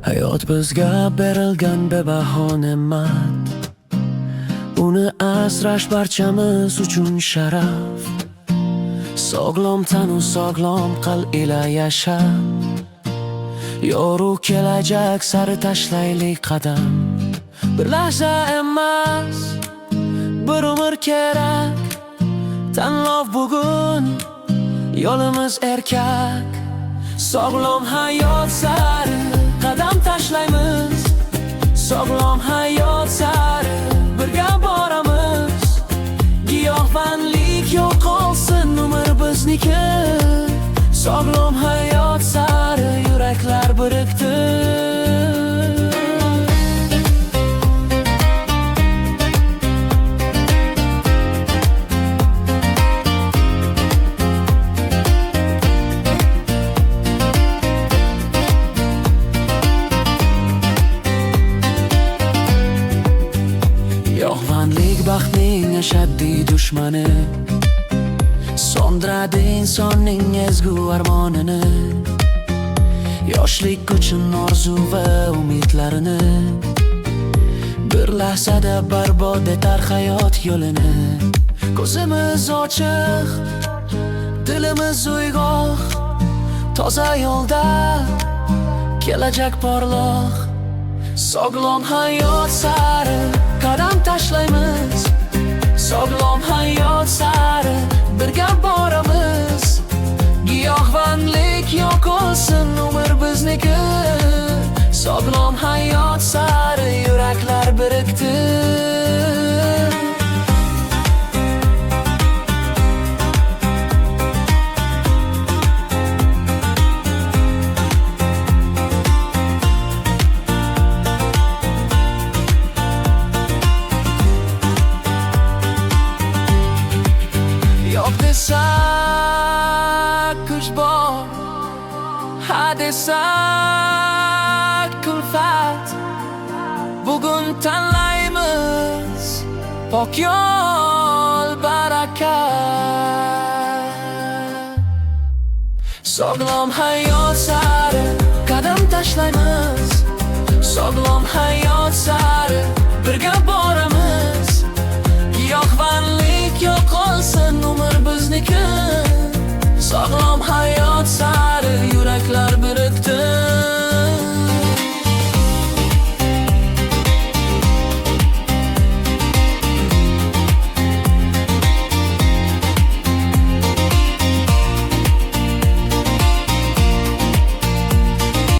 Hayot bizga berilgan bebaho ne'mat, uni asrash barchamiz uchun sharaf. Sog'lom tanu sog'lom qalb ila yashab, yorug' kelajak sari tashlaylik qadam. Bir lahza emas, bir umr kerak. Tanlov bugun, yo'limiz erkak. Sog'lom hayot sari qadam tashlaymiz. Sog'lom hayot sari birga boramiz. Giyohvandlik yo'qolsin, umr bizniki. Sog'lom hayot sari yuraklar birikdi. Giyohvandlik baxtning ashaddiy dushmani, so'ndiradi insonning ezgu armonini. Yoshlik uchun orzu va umidlarini, bir lahzada barbod etar hayot yo'lini. Ko'zimiz ochiq, dilimiz uyg'oq, toza yo'lda kelajak porloq. Sog'lom hayot sari qadam tashlaymiz. Sog'lom hayot sari birga boramiz. Giyohvandlik yo'qolsin, umr bizniki. Sog'lom hayot sari yuraklar birikdi. Yo'q desa kuch bor, ha desa kulfat. Bugun tanlaymiz pok yo'l, barakat. Sog'lom hayot sari